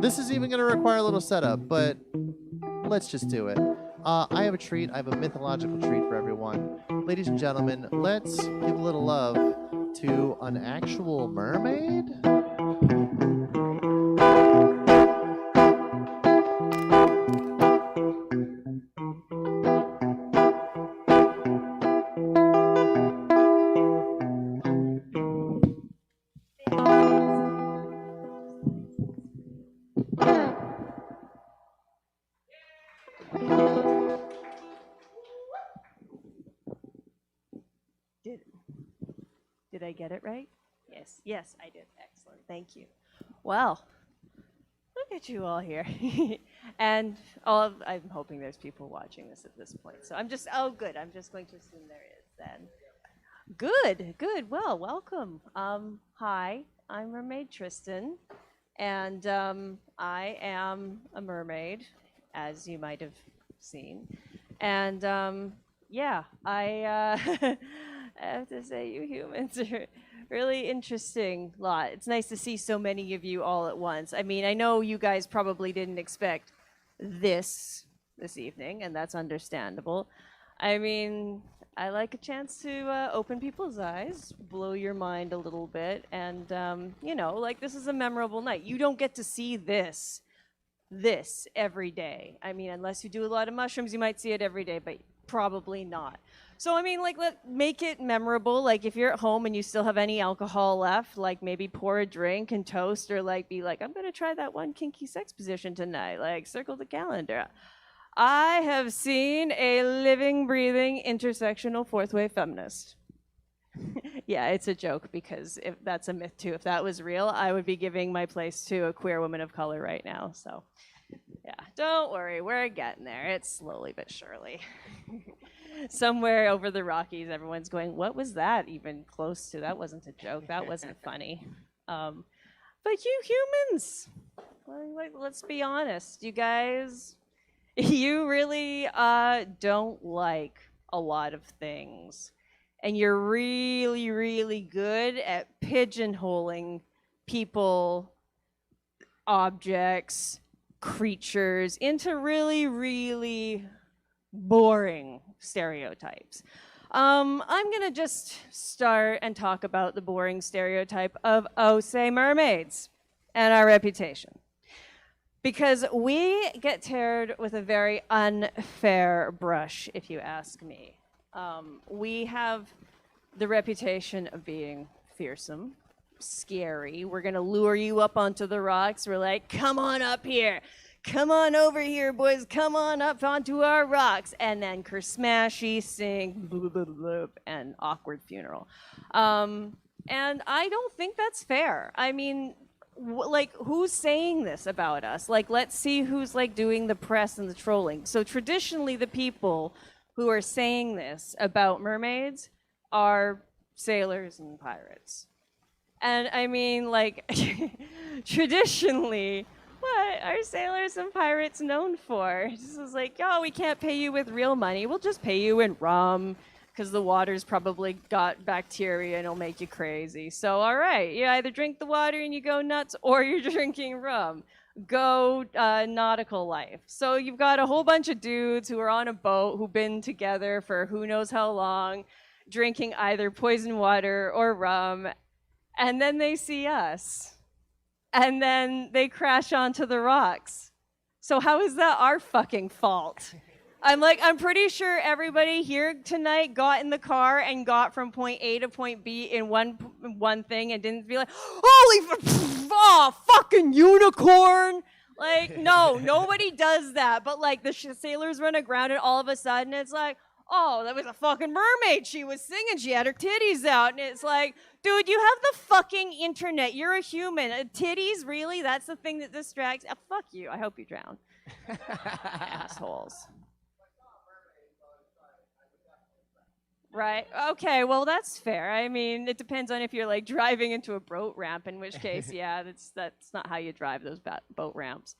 This is even gonna require a little setup, but let's just do it. I have a treat. I have a mythological treat for everyone. Ladies and gentlemen, let's give a little love to an actual mermaid. Did I get it right? Yes, I did. Excellent. Thank you. Well, look at you all here. And I'm hoping there's people watching this at this point. So good. I'm just going to assume there is then. Good. Well, welcome. Hi, I'm Mermaid Tristan, and I am a mermaid, as you might have seen. And I have to say, you humans are really interesting lot. It's nice to see so many of you all at once. I mean, I know you guys probably didn't expect this evening, and that's understandable. I mean, I like a chance to open people's eyes, blow your mind a little bit, and, this is a memorable night. You don't get to see this this every day. I mean, unless you do a lot of mushrooms, you might see it every day, but probably not. So, I mean, like, make it memorable. Like, if you're at home and you still have any alcohol left, like, maybe pour a drink and toast, or, like, be like, I'm going to try that one kinky sex position tonight. Like, circle the calendar. I have seen a living, breathing, intersectional fourth wave feminist. Yeah, it's a joke, because if that's a myth too. If that was real, I would be giving my place to a queer woman of color right now. So, yeah, don't worry, we're getting there. It's slowly but surely. Somewhere over the Rockies, everyone's going, what was that even close to? That wasn't a joke. That wasn't funny. But you humans, let's be honest. You guys, you really don't like a lot of things. And you're really, really good at pigeonholing people, objects, creatures into really, really boring stereotypes. I'm going to just start and talk about the boring stereotype of, oh, say, mermaids and our reputation. Because we get tarred with a very unfair brush, if you ask me. We have the reputation of being fearsome, scary. We're going to lure you up onto the rocks. We're like, come on up here. Come on over here, boys. Come on up onto our rocks. And then kersmashy, sing, bloop, bloop, bloop, bloop, and awkward funeral. And I don't think that's fair. I mean, like, who's saying this about us? Like, let's see who's, like, doing the press and the trolling. So traditionally, the people who are saying this about mermaids are sailors and pirates. And I mean, like, traditionally, what are sailors and pirates known for? This is like, oh, we can't pay you with real money. We'll just pay you in rum, because the water's probably got bacteria and it'll make you crazy. So, all right, you either drink the water and you go nuts, or you're drinking rum. Go nautical life. So you've got a whole bunch of dudes who are on a boat who've been together for who knows how long, drinking either poison water or rum, and then they see us. And then they crash onto the rocks. So how is that our fucking fault? I'm pretty sure everybody here tonight got in the car and got from point A to point B in one thing and didn't be like, holy fucking unicorn. Like, no, nobody does that. But like the sailors run aground and all of a sudden it's like, oh, that was a fucking mermaid. She was singing. She had her titties out. And it's like, dude, you have the fucking internet. You're a human. Titties, really? That's the thing that distracts? Fuck you. I hope you drown. Assholes. Right. Okay. Well, that's fair. I mean, it depends on if you're like driving into a boat ramp, in which case, yeah, that's not how you drive those boat ramps.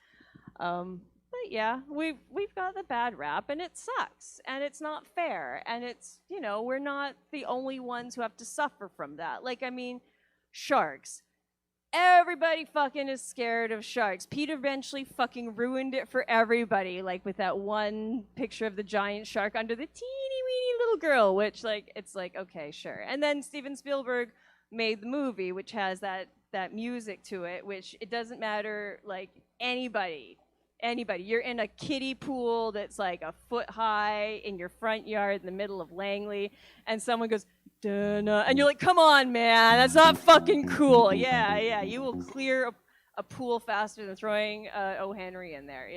But yeah, we've got the bad rap, and it sucks, and it's not fair, and it's, you know, we're not the only ones who have to suffer from that. Like, I mean, sharks. Everybody fucking is scared of sharks. Pete eventually fucking ruined it for everybody, like with that one picture of the giant shark under the teeny weeny little girl, which, like, it's like, okay, sure. And then Steven Spielberg made the movie, which has that music to it, which it doesn't matter, like, anybody. You're in a kiddie pool that's like a foot high in your front yard in the middle of Langley, and someone goes, "Dun-na," and you're like, come on, man, that's not fucking cool. Yeah, you will clear a pool faster than throwing O. Henry in there.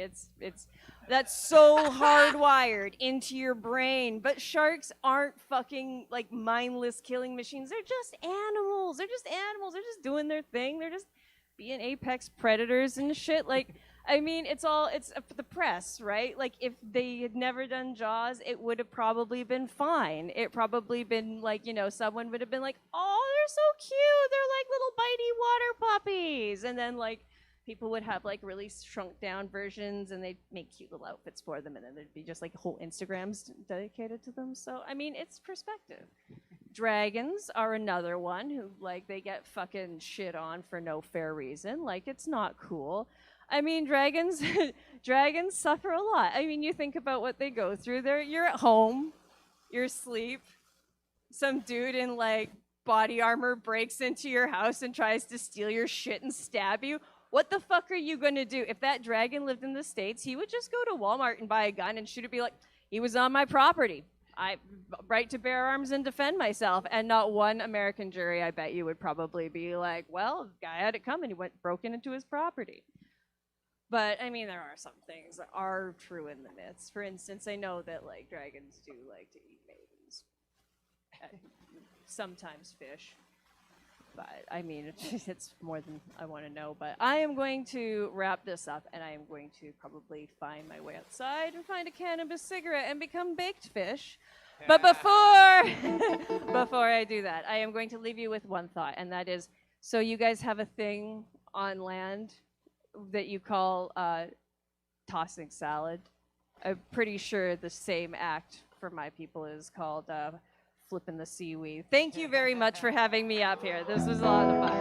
That's so hardwired into your brain. But sharks aren't fucking like mindless killing machines. They're just animals. They're just doing their thing. They're just being apex predators and shit. Like, I mean, it's the press, right? Like, if they had never done Jaws, it would have probably been fine. It probably been like, you know, someone would have been like, oh, they're so cute. They're like little bitey water puppies. And then, like, people would have, like, really shrunk down versions, and they'd make cute little outfits for them, and then there'd be just, like, whole Instagrams dedicated to them. So, I mean, it's perspective. Dragons are another one who, like, they get fucking shit on for no fair reason. Like, it's not cool. I mean, dragons suffer a lot. I mean, you think about what they go through. You're at home, you're asleep, some dude in, like, body armor breaks into your house and tries to steal your shit and stab you. What the fuck are you gonna do? If that dragon lived in the States, he would just go to Walmart and buy a gun and shoot it, be like, he was on my property. I right to bear arms and defend myself. And not one American jury, I bet you, would probably be like, well, the guy had it coming. He broken into his property. But I mean, there are some things that are true in the myths. For instance, I know that like dragons do like to eat maidens, and sometimes fish. But I mean, it's more than I want to know. But I am going to wrap this up, and I am going to probably find my way outside and find a cannabis cigarette and become baked fish. But before I do that, I am going to leave you with one thought, and that is: so you guys have a thing on land that you call tossing salad. I'm pretty sure the same act for my people is called flipping the seaweed. Thank you very much for having me up here. This was a lot of fun.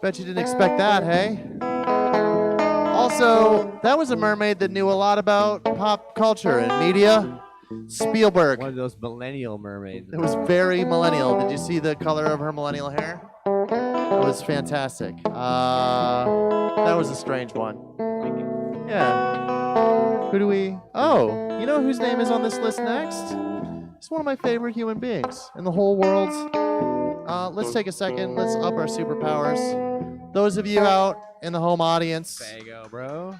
Bet you didn't expect that, hey? Also, that was a mermaid that knew a lot about pop culture and media. Spielberg. One of those millennial mermaids. It was very millennial. Did you see the color of her millennial hair? It was fantastic. That was a strange one. Yeah. Who do we... Oh, you know whose name is on this list next? He's one of my favorite human beings in the whole world. Let's take a second. Let's up our superpowers. Those of you out in the home audience. There you go, bro.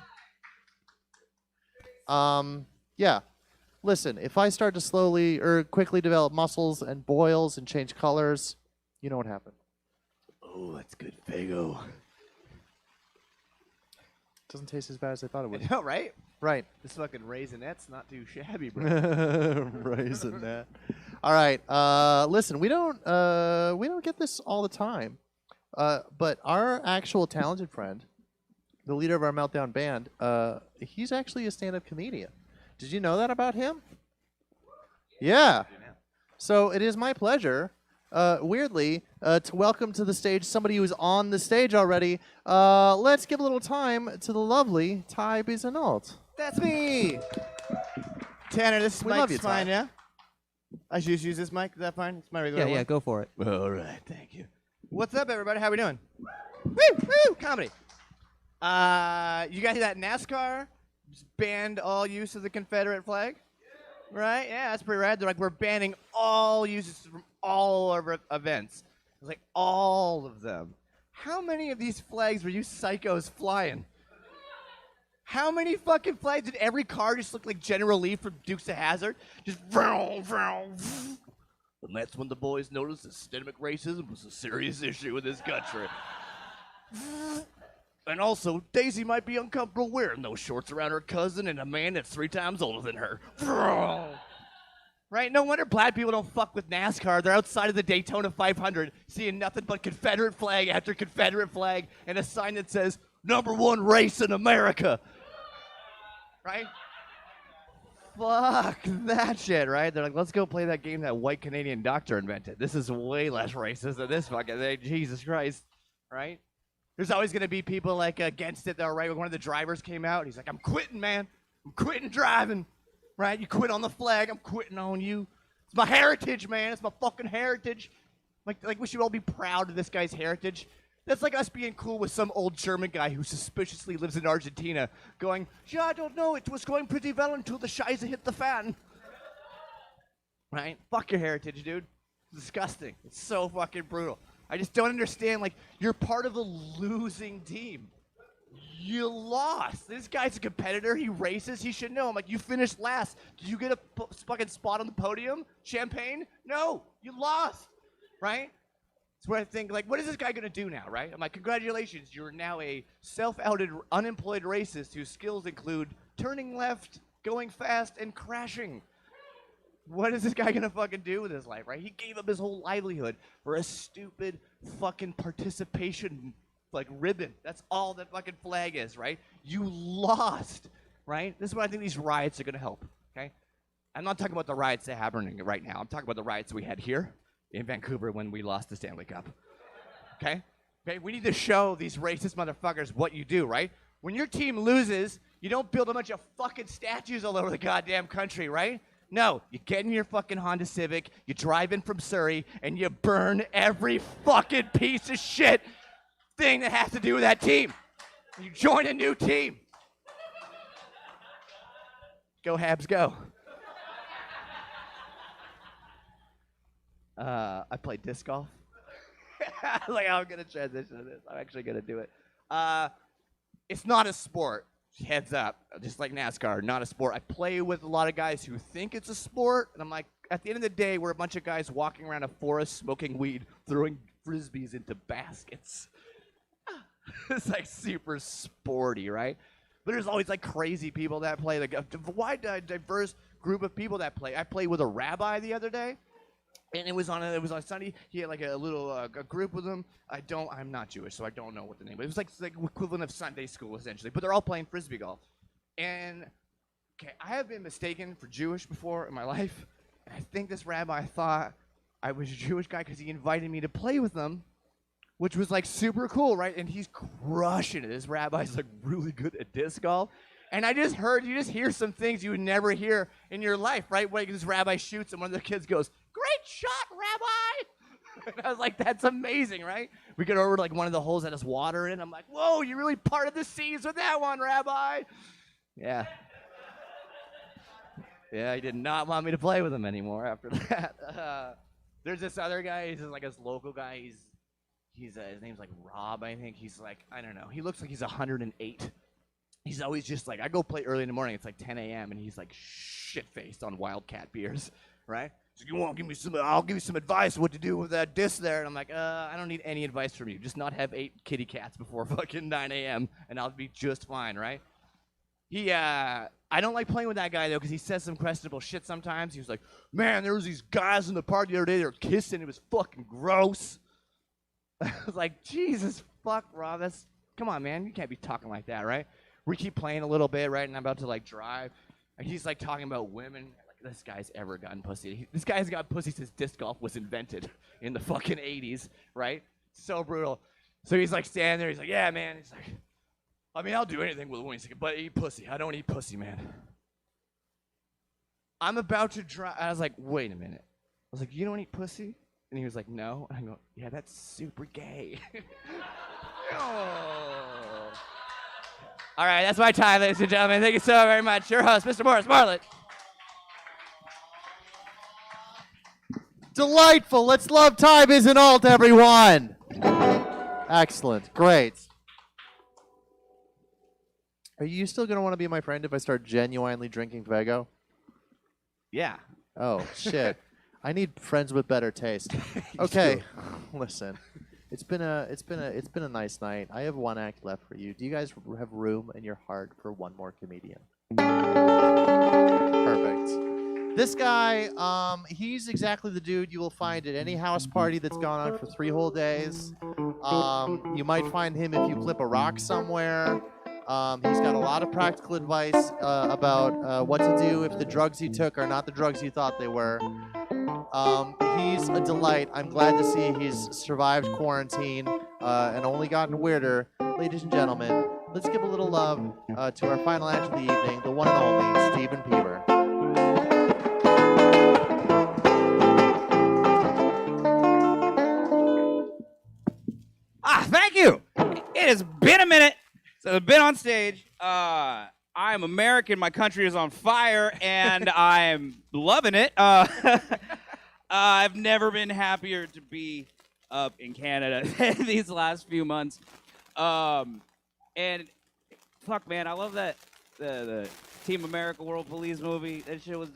Yeah. Listen, if I start to slowly or quickly develop muscles and boils and change colors, you know what happened. Oh, that's good, Fago. Doesn't taste as bad as I thought it would. No, right? Right. This fucking raisinette's not too shabby, bro. Raisinette. All right. Listen, we don't get this all the time, but our actual talented friend, the leader of our Meltdown band, he's actually a stand-up comedian. Did you know that about him? Yeah. So it is my pleasure, weirdly, to welcome to the stage somebody who's on the stage already. Let's give a little time to the lovely Ty Bisonalt. That's me. Tanner, this We love mic's you, fine, Ty. yeah? I should just use this mic. Is that fine? It's my regular one. go for it. All right, thank you. What's up, everybody? How we doing? Woo! Comedy. You guys see that NASCAR just banned all use of the Confederate flag? Right? Yeah, that's pretty rad. They're like, we're banning all uses from all of our events. It's like, all of them. How many of these flags were you psychos flying? How many fucking flags did every car just look like General Lee from Dukes of Hazzard? Just vroom, vroom, vroom. And that's when the boys noticed that systemic racism was a serious issue in this country. And also, Daisy might be uncomfortable wearing those shorts around her cousin and a man that's 3 times older than her. Right? No wonder black people don't fuck with NASCAR. They're outside of the Daytona 500 seeing nothing but Confederate flag after Confederate flag and a sign that says, #1 race in America. Right? Fuck that shit, right? They're like, let's go play that game that white Canadian doctor invented. This is way less racist than this fucking thing. Jesus Christ. Right? There's always going to be people like against it, though, right? When one of the drivers came out, he's like, I'm quitting, man. I'm quitting driving. Right? You quit on the flag. I'm quitting on you. It's my heritage, man. It's my fucking heritage. Like we should all be proud of this guy's heritage. That's like us being cool with some old German guy who suspiciously lives in Argentina going, yeah, I don't know, it was going pretty well until the Scheiße hit the fan. Right? Fuck your heritage, dude. It's disgusting. It's so fucking brutal. I just don't understand, like, you're part of a losing team. You lost. This guy's a competitor. He races. He should know. I'm like, you finished last. Did you get a fucking spot on the podium? Champagne? No. You lost. Right? It's where I think, like, what is this guy going to do now, right? I'm like, congratulations, you're now a self-outed, unemployed racist whose skills include turning left, going fast, and crashing. What is this guy going to fucking do with his life, right? He gave up his whole livelihood for a stupid fucking participation, like, ribbon. That's all that fucking flag is, right? You lost, right? This is what I think these riots are going to help, okay? I'm not talking about the riots that are happening right now. I'm talking about the riots we had here in Vancouver when we lost the Stanley Cup. Okay? Okay, we need to show these racist motherfuckers what you do, right? When your team loses, you don't build a bunch of fucking statues all over the goddamn country, right? No, you get in your fucking Honda Civic, you drive in from Surrey, and you burn every fucking piece of shit thing that has to do with that team. You join a new team. Go Habs, go. I play disc golf. Like, I'm gonna transition to this. I'm actually gonna do it. It's not a sport. Heads up, just like NASCAR, not a sport. I play with a lot of guys who think it's a sport, and I'm like, at the end of the day, we're a bunch of guys walking around a forest, smoking weed, throwing frisbees into baskets. It's like super sporty, right? But there's always like crazy people that play, like a wide, diverse group of people that play. I played with a rabbi the other day. And it was on Sunday. He had like a little a group with him. I'm not Jewish, so I don't know what the name. But it was like equivalent of Sunday school essentially. But they're all playing frisbee golf. And okay, I have been mistaken for Jewish before in my life. And I think this rabbi thought I was a Jewish guy because he invited me to play with them, which was like super cool, right? And he's crushing it. This rabbi's like really good at disc golf. And you just hear some things you would never hear in your life, right? Like this rabbi shoots and one of the kids goes, "Great shot, Rabbi!" And I was like, that's amazing, right? We get over to like one of the holes that has water in. I'm like, whoa, you really parted the seas with that one, Rabbi. Yeah. Yeah, he did not want me to play with him anymore after that. There's this other guy. He's just like this local guy. His name's like Rob, I think. He's like, I don't know. He looks like he's 108. He's always just like, I go play early in the morning. It's like 10 a.m. and he's like shit-faced on Wildcat beers, right? So you won't give me some? I'll give you some advice what to do with that disc there. And I'm like, I don't need any advice from you. Just not have 8 kitty cats before fucking 9 a.m. and I'll be just fine, right? I don't like playing with that guy though because he says some questionable shit sometimes. He was like, man, there was these guys in the park the other day. They were kissing. It was fucking gross. I was like, Jesus fuck, Rob. Come on, man. You can't be talking like that, right? We keep playing a little bit, right? And I'm about to like drive. And he's like talking about women. Like, this guy's ever gotten pussy. This guy's got pussy since disc golf was invented in the fucking 80s, right? So brutal. So he's like standing there. He's like, yeah, man. He's like, I mean, I'll do anything with a woman, but I eat pussy. I don't eat pussy, man. I'm about to drive. I was like, wait a minute. I was like, you don't eat pussy? And he was like, no. And I go, yeah, that's super gay. Oh. All right, that's my time, ladies and gentlemen. Thank you so very much. Your host, Mr. Morris Bartlett. Delightful. Let's love time isn't alt, everyone. Excellent. Great. Are you still going to want to be my friend if I start genuinely drinking Fago? Yeah. Oh, shit. I need friends with better taste. Okay. Listen. It's been a nice night. I have one act left for you. Do you guys have room in your heart for one more comedian? Perfect. This guy, he's exactly the dude you will find at any house party that's gone on for 3 whole days. You might find him if you flip a rock somewhere. He's got a lot of practical advice about what to do if the drugs he took are not the drugs he thought they were. He's a delight. I'm glad to see he's survived quarantine and only gotten weirder. Ladies and gentlemen, let's give a little love to our final act of the evening, the one and only Stephen Peeber. Thank you. It has been a minute since I've been on stage. I am American. My country is on fire, and I'm loving it. I've never been happier to be up in Canada these last few months. And fuck, man, I love that the Team America World Police movie. That shit was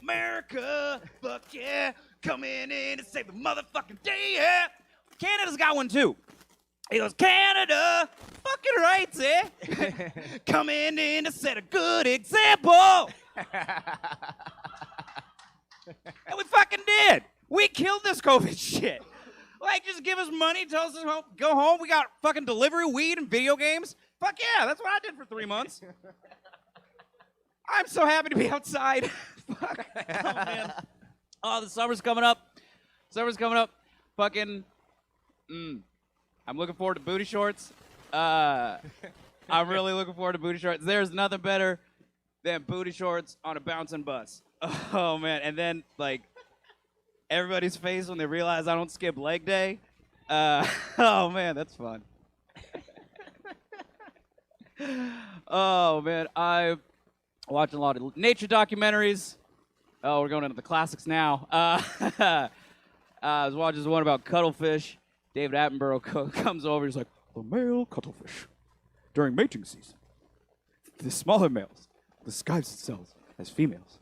America. Fuck yeah, coming in to save the motherfucking day. Yeah. Canada's got one too. He goes, Canada, fucking rights, eh? Coming in to set a good example. And we fucking did. We killed this COVID shit. Like, just give us money, tell us to go home. We got fucking delivery, weed, and video games. Fuck yeah, that's what I did for 3 months. I'm so happy to be outside. Fuck. Oh, man. Oh, the summer's coming up. Summer's coming up. Fucking, I'm looking forward to booty shorts. I'm really looking forward to booty shorts. There's nothing better than booty shorts on a bouncing bus. Oh, man. And then, like, everybody's face when they realize I don't skip leg day. Oh, man, that's fun. Oh, man. I'm watching a lot of nature documentaries. Oh, we're going into the classics now. I was watching this one about cuttlefish. David Attenborough comes over. He's like, the male cuttlefish, during mating season, the smaller males disguise themselves as females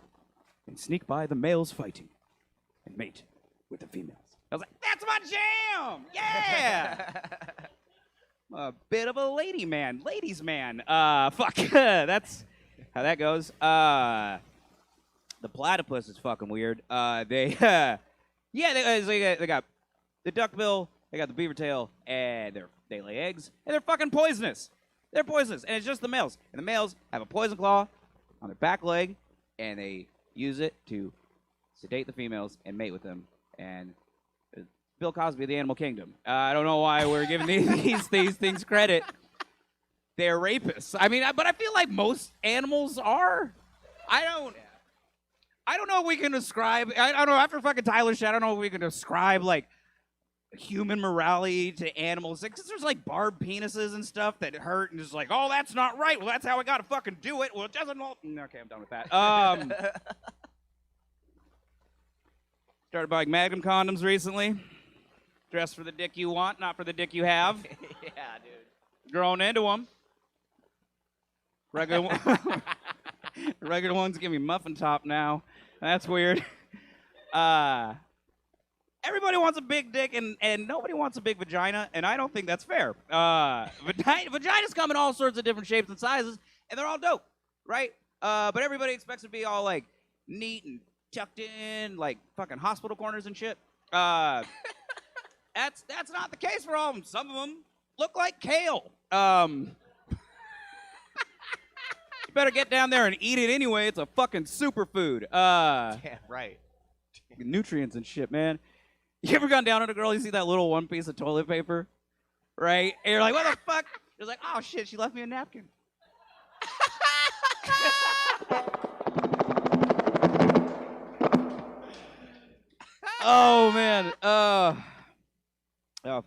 and sneak by the males fighting and mate with the females. I was like, that's my jam! Yeah! I'm a bit of a ladies' man. Fuck. That's how that goes. The platypus is fucking weird. They got the duckbill, they got the beaver tail, and they lay eggs, and they're fucking poisonous. They're poisonous, and it's just the males. And the males have a poison claw on their back leg, and they use it to sedate the females and mate with them. And Bill Cosby of the Animal Kingdom. I don't know why we're giving these things credit. They're rapists. I mean, but I feel like most animals are. I don't know if we can describe. I don't know. After fucking Tyler shit, I don't know if we can describe like human morality to animals. Because there's like barbed penises and stuff that hurt, and just like, oh, that's not right. Well, that's how I gotta fucking do it. Well, it doesn't. Okay, I'm done with that. Started buying Magnum condoms recently. Dress for the dick you want, not for the dick you have. Yeah, dude. Growing into them. Regular ones give me muffin top now. That's weird. Everybody wants a big dick, and nobody wants a big vagina, and I don't think that's fair. Vaginas come in all sorts of different shapes and sizes, and they're all dope, right? But everybody expects to be all, like, neat and tucked in, like fucking hospital corners and shit. That's not the case for all of them. Some of them look like kale. You better get down there and eat it anyway. It's a fucking superfood. Yeah, right. Nutrients and shit, man. You ever gone down on a girl, you see that little one piece of toilet paper, right? And you're like, what the fuck? You're like, oh shit, she left me a napkin. Oh man. Oh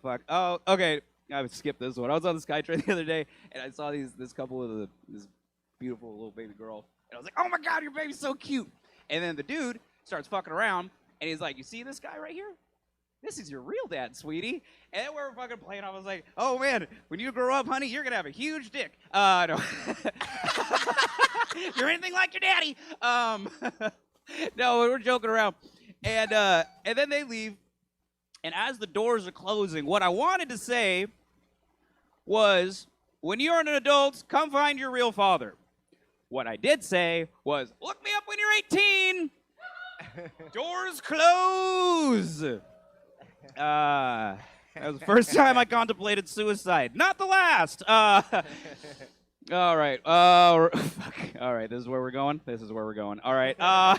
fuck. Oh, okay. I would skip this one. I was on the SkyTrain the other day, and I saw this couple with this beautiful little baby girl, and I was like, oh my god, your baby's so cute. And then the dude starts fucking around, and he's like, you see this guy right here? This is your real dad, sweetie. And then we were fucking playing. I was like, oh man, when you grow up, honey, you're gonna have a huge dick. No. You're anything like your daddy. No, we're joking around. And then they leave. And as the doors are closing, what I wanted to say was, when you're an adult, come find your real father. What I did say was, look me up when you're 18. Doors close. That was the first time I contemplated suicide. Not the last. All right. Fuck. All right. This is where we're going. All right. I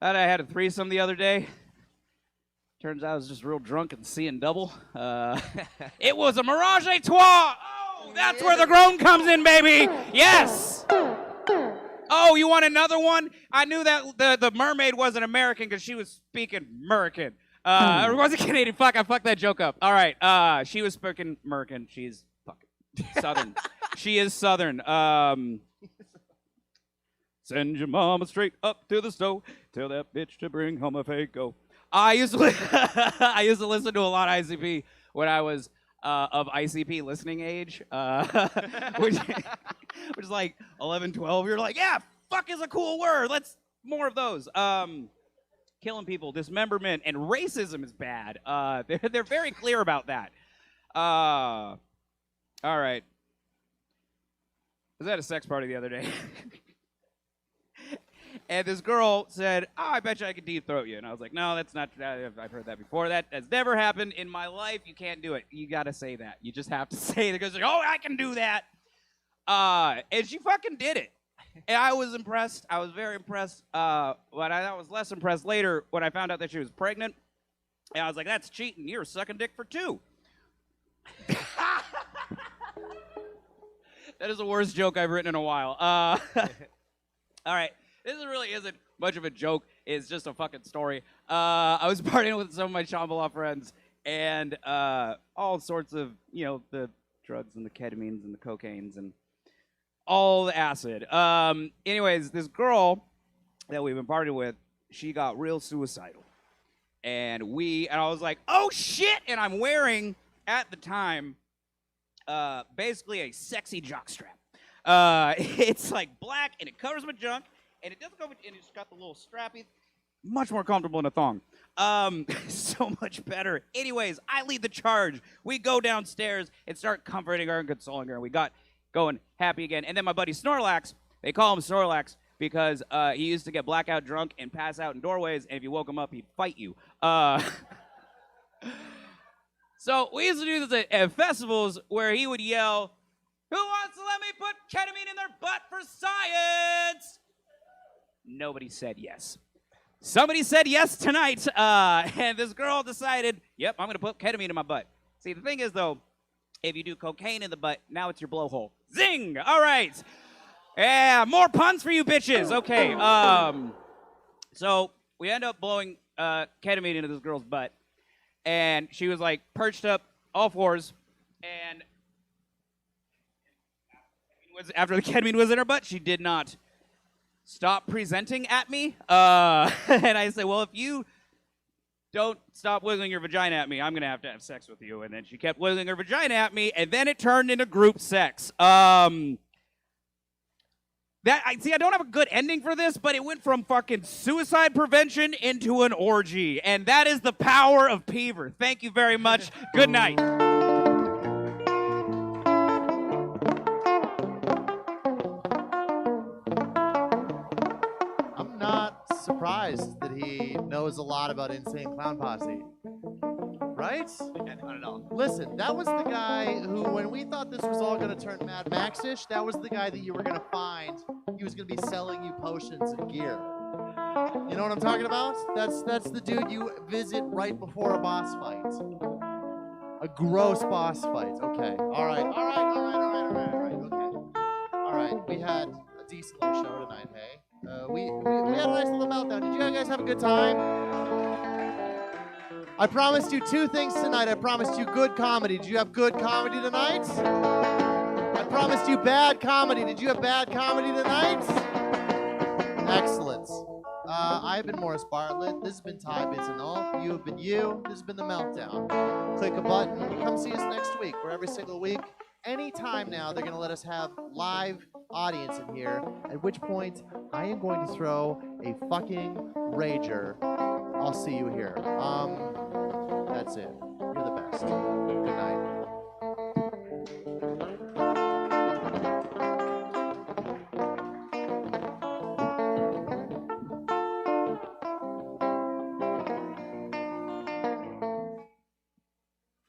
had a threesome the other day. Turns out I was just real drunk and seeing double. It was a Mirage a Trois. Oh, that's where the groan comes in, baby. Yes. Oh, you want another one? I knew that the mermaid wasn't American because she was speaking American. Or was it Canadian? Fuck, I fucked that joke up. All right. She was speaking American. She's fucking Southern. She is Southern. Send your mama straight up to the stove. Tell that bitch to bring home a Fago. I used to listen to a lot of ICP when I was of ICP listening age, which is like 11, 12. You're like, yeah, fuck is a cool word. Let's more of those. Killing people, dismemberment, and racism is bad. They're very clear about that. All right. I was at a sex party the other day. And this girl said, oh, I bet you I could deep throat you. And I was like, no, that's not, I've heard that before. That has never happened in my life. You can't do it. You got to say that. You just have to say it. Because, oh, I can do that. And she fucking did it. And I was impressed. I was very impressed. But I was less impressed later when I found out that she was pregnant. And I was like, that's cheating. You're sucking dick for 2. That is the worst joke I've written in a while. All right. This really isn't much of a joke. It's just a fucking story. I was partying with some of my Shambhala friends, and all sorts of, the drugs and the ketamines and the cocaines and all the acid. Anyways, this girl that we've been partying with, she got real suicidal. And I was like, oh shit! And I'm wearing, at the time, basically a sexy jockstrap. It's like black and it covers my junk, and it doesn't go, and it's got the little strappy, much more comfortable than a thong. So much better. Anyways, I lead the charge. We go downstairs and start comforting her and consoling her. We got going happy again. And then my buddy Snorlax, they call him Snorlax because he used to get blackout drunk and pass out in doorways, and if you woke him up, he'd fight you. So we used to do this at festivals where he would yell, "Who wants to let me put ketamine in their butt for science?" Nobody said yes. Somebody said yes tonight, and this girl decided, yep, I'm going to put ketamine in my butt. See, the thing is, though, if you do cocaine in the butt, now it's your blowhole. Zing! All right. Yeah, more puns for you bitches. Okay. So we end up blowing ketamine into this girl's butt, and she was, like, perched up, all fours, and after the ketamine was in her butt, she did not stop presenting at me. And I said, well, if you don't stop wiggling your vagina at me, I'm going to have sex with you. And then she kept wiggling her vagina at me, and then it turned into group sex. I don't have a good ending for this, but it went from fucking suicide prevention into an orgy. And that is the power of Peaver. Thank you very much. Good night. Surprised that he knows a lot about Insane Clown Posse. Right? I don't know. Listen, that was the guy who, when we thought this was all going to turn Mad Max-ish, that was the guy that you were going to find. He was going to be selling you potions and gear. You know what I'm talking about? That's the dude you visit right before a boss fight. A gross boss fight. Okay. All right. Okay. All right. We had a decent little show tonight, hey? We had a nice little meltdown. Did you guys have a good time? I promised you 2 things tonight. I promised you good comedy. Did you have good comedy tonight? I promised you bad comedy. Did you have bad comedy tonight? Excellent. I've been Morris Bartlett. This has been Ty Bizzanol. You have been you. This has been The Meltdown. Click a button. Come see us next week. We're every single week. Anytime now, they're going to let us have live audience in here, at which point I am going to throw a fucking rager. I'll see you here. That's it. You're the best. Good night.